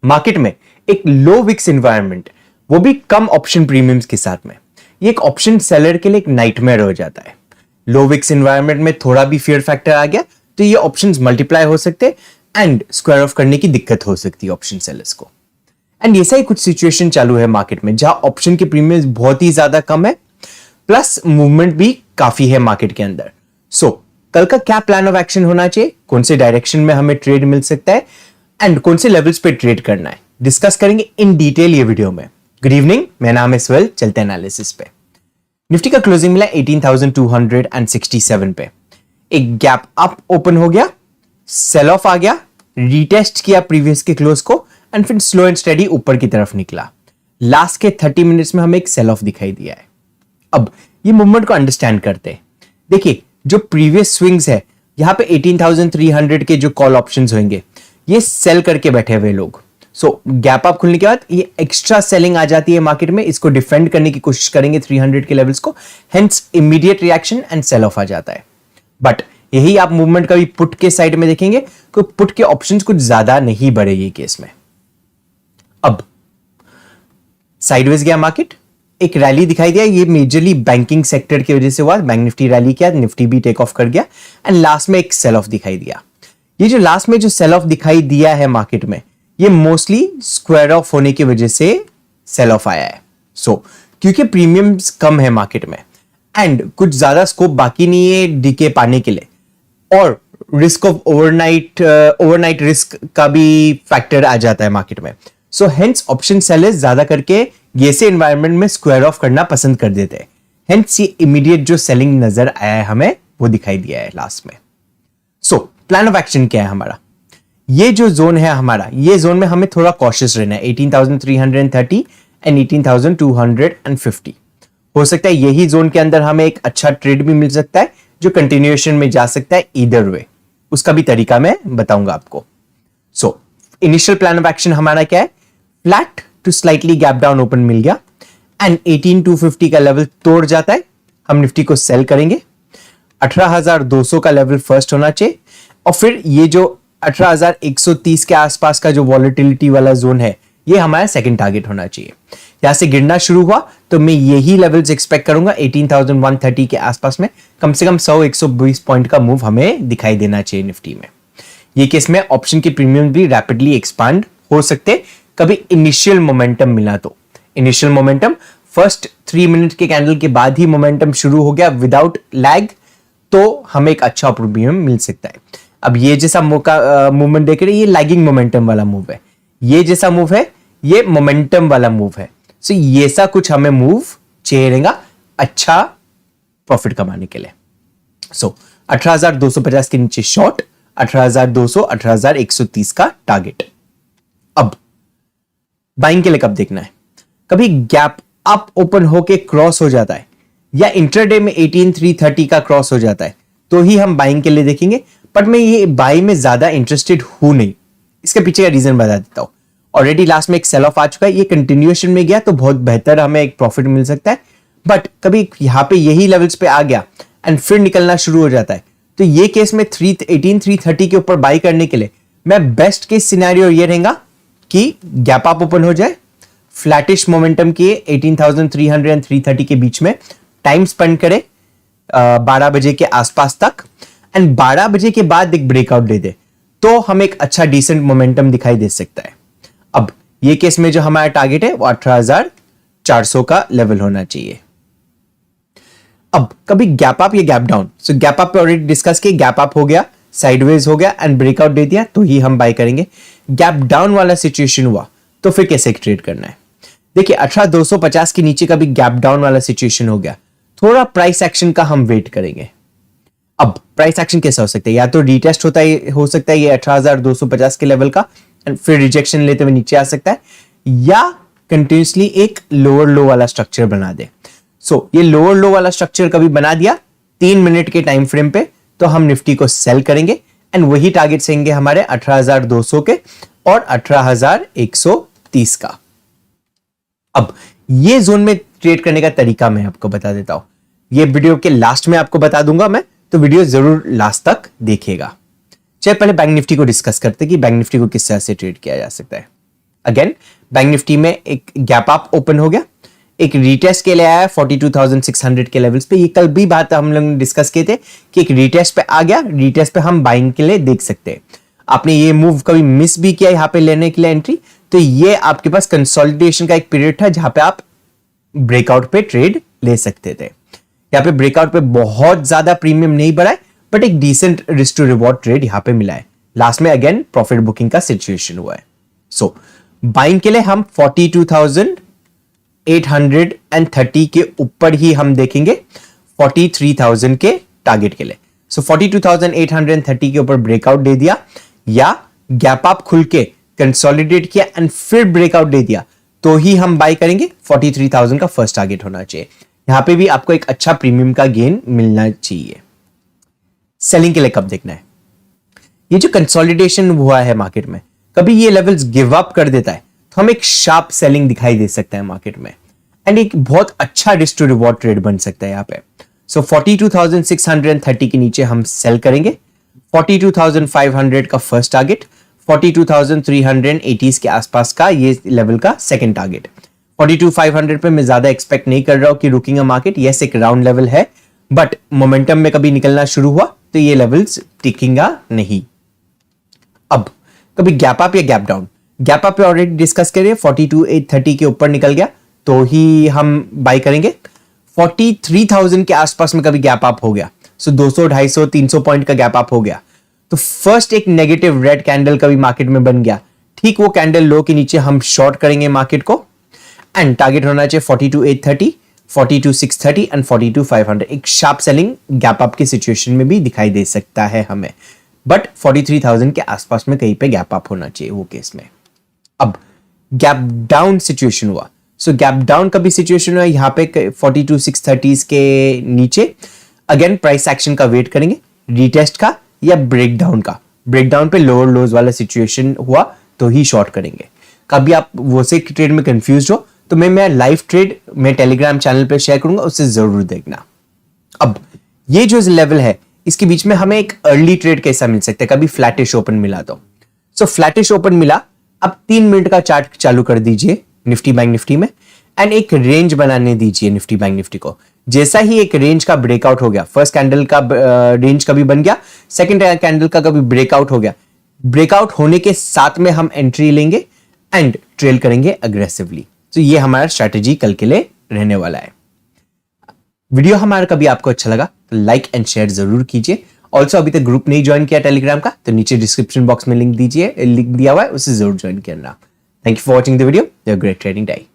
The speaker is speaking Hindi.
मार्केट में एक लो विक्स एनवायरनमेंट, वो भी कम ऑप्शन प्रीमियम्स के साथ में, ये एक ऑप्शन सेलर के लिए एक नाइटमेयर हो जाता है। लो विक्स एनवायरनमेंट में थोड़ा भी फियर फैक्टर आ गया तो ये ऑप्शंस मल्टीप्लाई हो सकते हैं एंड स्क्वायर ऑफ करने की दिक्कत हो सकती है ऑप्शन सेलर्स को। एंड ऐसा ही कुछ सिचुएशन चालू है मार्केट में जहां ऑप्शन के प्रीमियम्स बहुत ही ज्यादा कम है, प्लस मूवमेंट भी काफी है मार्केट के अंदर। सो कल का क्या प्लान ऑफ एक्शन होना चाहिए, कौन से डायरेक्शन में हमें ट्रेड मिल सकता है एंड कौन से लेवल्स पे ट्रेड करना है, डिस्कस करेंगे इन डिटेल ये वीडियो में। गुड इवनिंग, मेरा नाम है स्वेल। चलते हैं एनालिसिस पे। निफ्टी का क्लोजिंग मिला 18,267 पे। एक गैप अप ओपन हो गया, सेल ऑफ आ गया, रीटेस्ट किया प्रीवियस के क्लोज को एंड फिर स्लो एंड स्टेडी ऊपर की तरफ निकला। लास्ट के 30 मिनट्स में हमें एक सेल ऑफ दिखाई दिया है। अब ये मूवमेंट को अंडरस्टैंड करते हैं। देखिए जो प्रीवियस स्विंग्स है, यहां पे 18,300 के जो कॉल ऑप्शंस होंगे ये सेल करके बैठे हुए लोग। सो गैप अप खुलने के बाद ये एक्स्ट्रा सेलिंग आ जाती है मार्केट में, इसको डिफेंड करने की कोशिश करेंगे 300 के लेवल्स को, hence immediate reaction and sell off आ जाता है। बट यही आप मूवमेंट कभी पुट के साइड में देखेंगे कि पुट के ऑप्शंस कुछ ज्यादा नहीं बढ़े ये केस में। अब साइडवेज गया मार्केट, एक रैली दिखाई दिया, ये मेजरली बैंकिंग सेक्टर की वजह से हुआ। बैंक निफ्टी रैली किया, निफ्टी भी टेक ऑफ कर गया एंड लास्ट में एक सेल ऑफ दिखाई दिया। ये जो लास्ट में जो सेल ऑफ दिखाई दिया है मार्केट में, ये मोस्टली स्क्वायर ऑफ होने की वजह से सेल ऑफ आया है। सो क्योंकि प्रीमियम्स कम है मार्केट में एंड कुछ ज्यादा स्कोप बाकी नहीं है डीके पाने के लिए, और रिस्क ऑफ ओवरनाइट रिस्क का भी फैक्टर आ जाता है मार्केट में। सो हेंस ऑप्शन सेलर्स ज्यादा करके ये से एनवायरनमेंट में स्क्वायर ऑफ करना पसंद कर देते हैं। हेंस ये इमीडिएट जो सेलिंग नजर आया है हमें वो दिखाई दिया है लास्ट में। सो प्लान ऑफ एक्शन क्या है हमारा, ये जो जोन है हमारा, ये जोन में हमें थोड़ा कॉशियस रहना है। 18,330 एंड 18,250 हो सकता है यही जोन के अंदर हमें एक अच्छा ट्रेड भी मिल सकता है जो कंटिन्यूएशन में जा सकता है ईदर वे, उसका भी तरीका मैं बताऊंगा आपको। So initial plan of action हमारा क्या है, flat to slightly gap down open मिल गया एंड 18,250 का लेवल तोड़ जाता है, हम निफ्टी को सेल करेंगे। 18,200 का लेवल फर्स्ट होना चाहिए और फिर ये जो 18,130 के आसपास का जो वॉलेटिलिटी वाला जोन है ये हमारा सेकंड टारगेट होना चाहिए। यहां से गिरना शुरू हुआ तो मैं यही लेवल्स एक्सपेक्ट करूंगा 18,130 के आसपास में, कम से कम 100-120 पॉइंट का मूव हमें दिखाई देना चाहिए निफ्टी में। ये केस में ऑप्शन के प्रीमियम भी रैपिडली एक्सपांड हो सकते कभी इनिशियल मोमेंटम मिला तो। इनिशियल मोमेंटम फर्स्ट 3 मिनट के कैंडल के बाद ही मोमेंटम शुरू हो गया विदाउट लैग, तो हमें एक अच्छा प्रीमियम मिल सकता है। अब ये जैसा मूवमेंट देख रहे हैं ये लैगिंग मोमेंटम वाला मूव है, ये जैसा मूव है ये मोमेंटम वाला मूव है। सो ये सा कुछ हमें मूव चाहिए रहेगा अच्छा प्रॉफिट कमाने के लिए। सो 18,250 के नीचे शॉर्ट, 18,200 18,130 का टारगेट। अब बाइंग के लिए कब देखना है, कभी गैप अप ओपन होके क्रॉस हो जाता है या इंटरडे में 18,330 का क्रॉस हो जाता है तो ही हम बाइंग के लिए देखेंगे। बट मैं ये बाई में ज्यादा इंटरेस्टेड हूं नहीं, इसके पीछे का रीजन बता देता हूं। ऑलरेडी लास्ट में एक सेल ऑफ आ चुका है, ये कंटिन्यूएशन में गया तो बहुत बेहतर हमें एक प्रॉफिट मिल सकता है। बट कभी यहां पे यही लेवल्स पे आ गया एंड फिर निकलना शुरू हो जाता है तो ये केस में 18,330 के ऊपर बाई करने के लिए मैं बेस्ट केस सिनेरियो ये रहेगा कि गैप अप ओपन हो जाए, फ्लैटिश मोमेंटम के 18,300 एंड 330 के बीच में टाइम स्पेंड करे 12 बजे के आसपास तक एंड 12 बजे के बाद एक ब्रेकआउट दे दे तो हमें एक अच्छा डिसेंट मोमेंटम दिखाई दे सकता है। अब ये केस में जो हमारा टारगेट है वो 18,400 का लेवल होना चाहिए। अब कभी गैप अप या गैप डाउन, सो गैप अप पे ऑलरेडी डिस्कस किया, गैप अप हो गया, साइडवेज हो गया एंड ब्रेकआउट दे दिया तो ही हम बाय करेंगे। गैप डाउन वाला सिचुएशन हुआ तो फिर कैसे ट्रेड करना है। देखिए 18,250 के नीचे कभी गैप डाउन वाला सिचुएशन हो गया, थोड़ा प्राइस एक्शन का हम वेट करेंगे। अब प्राइस एक्शन कैसा हो सकता है, या तो रीटेस्ट हो सकता है ये 18,250 के लेवल का एंड फिर रिजेक्शन लेते हुए नीचे आ सकता है, या कंटिन्यूसली एक लोअर लो वाला स्ट्रक्चर बना दे। सो ये लोअर लो वाला स्ट्रक्चर कभी बना दिया 3 मिनट के टाइम फ्रेम पे तो हम निफ्टी को सेल करेंगे एंड वही टारगेट्स रहेंगे हमारे 18,200 के और 18,130 का। अब ये जोन में ट्रेड करने का तरीका मैं आपको बता देता हूं, ये वीडियो के लास्ट में आपको बता दूंगा मैं, तो वीडियो जरूर लास्ट तक देखिएगा। चलिए पहले बैंक निफ्टी को डिस्कस करते हैं कि बैंक निफ्टी को किस तरह से ट्रेड किया जा सकता है। अगेन बैंक निफ्टी में एक गैप अप ओपन हो गया, एक रीटेस्ट के लिए आया 42,600 के लेवल्स पे। ये कल भी बात हम लोग डिस्कस किए थे कि एक रीटेस्ट पे आ गया, रीटेस्ट पे हम बाइंग के लिए देख सकते हैं। आपने ये मूव कभी मिस भी किया यहाँ पे लेने के लिए एंट्री, तो ये आपके पास कंसोलिडेशन का एक पीरियड था जहां पे आप ब्रेकआउट पे ट्रेड ले सकते थे। यहाँ पे ब्रेकआउट पे बहुत ज्यादा प्रीमियम नहीं बढ़ा है, बट एक decent risk to reward trade यहाँ पे मिला है। लास्ट में अगेन प्रॉफिट बुकिंग का सिचुएशन हुआ है। सो बाइंग के लिए हम 42,830 के ऊपर ही हम देखेंगे 43,000 के टारगेट के लिए। सो 42,830 के ऊपर ब्रेकआउट दे दिया या गैप अप खुल के कंसोलिडेट किया एंड फिर ब्रेकआउट दे दिया तो ही हम बाय करेंगे। 43,000 का फर्स्ट टारगेट होना चाहिए। यहां पे भी आपको एक अच्छा प्रीमियम का गेन मिलना चाहिए। सेलिंग के लिए कब देखना है? ये जो कंसोलिडेशन हुआ है मार्केट में, कभी ये लेवल्स गिव अप कर देता है तो हम एक शार्प सेलिंग दिखाई दे सकता है मार्केट में एंड एक बहुत अच्छा रिस्क टू रिवॉर्ड ट्रेड बन सकता है यहाँ पे। सो 42,630 के नीचे हम सेल करेंगे। 42,500 का फर्स्ट टारगेट, 42,380 के आसपास का ये लेवल का सेकंड टारगेट। 42,500 पे मैं ज्यादा एक्सपेक्ट नहीं कर रहा हूं कि रुकेगा मार्केट। यस, एक राउंड लेवल है, बट मोमेंटम में कभी निकलना शुरू हुआ तो ये लेवल्स टिकेगा नहीं। अब कभी गैप अप या गैप डाउन, गैप अप पे ऑलरेडी डिस्कस करिए, 42,830 के ऊपर निकल गया तो ही हम बाय करेंगे। 43,000 के आसपास में कभी गैप अप हो गया, सो 200, 250, 300 पॉइंट का गैप अप हो गया तो फर्स्ट एक नेगेटिव रेड कैंडल कभी मार्केट में बन गया, ठीक वो कैंडल लो के नीचे हम शॉर्ट करेंगे मार्केट को एंड टारगेट होना चाहिए 42,830, 42,630 एंड 42,500। एक शार्प सेलिंग गैप अप की सिचुएशन में भी दिखाई दे सकता है हमें, बट 43,000 के आसपास में कहीं पे गैप अप होना चाहिए वो केस में। अब गैप डाउन सिचुएशन हुआ, सो गैप डाउन का भी सिचुएशन हुआ यहाँ पे 42,630 के नीचे। अगेन प्राइस एक्शन का वेट करेंगे, रीटेस्ट का या ब्रेकडाउन का। ब्रेकडाउन पे लोअर लोज वाला सिचुएशन हुआ तो ही शॉर्ट करेंगे। कभी आप वो से ट्रेड में कंफ्यूज हो तो मैं लाइव ट्रेड मैं टेलीग्राम चैनल पे शेयर करूंगा, उससे जरूर देखना। अब ये जो लेवल है इसके बीच में हमें एक अर्ली ट्रेड कैसा मिल सकता है? कभी फ्लैटिश ओपन मिला तो सो फ्लैटिश ओपन मिला, अब 3 मिनट का चार्ट चालू कर दीजिए निफ्टी बैंक निफ्टी में एंड एक रेंज बनाने दीजिए निफ्टी बैंक निफ्टी को। जैसा ही एक रेंज का ब्रेकआउट हो गया, फर्स्ट कैंडल का रेंज कभी बन गया, सेकंड कैंडल का कभी ब्रेकआउट हो गया, ब्रेकआउट होने के साथ में हम एंट्री लेंगे एंड ट्रेल करेंगे अग्रेसिवली। तो ये हमारा स्ट्रैटेजी कल के लिए रहने वाला है। वीडियो हमारा कभी आपको अच्छा लगा तो लाइक एंड शेयर जरूर कीजिए। ऑल्सो अभी तक ग्रुप नहीं ज्वाइन किया टेलीग्राम का तो नीचे डिस्क्रिप्शन बॉक्स में लिंक दिया हुआ है, उसे जरूर ज्वाइन करना। Thank you for watching the video. Have a great trading day.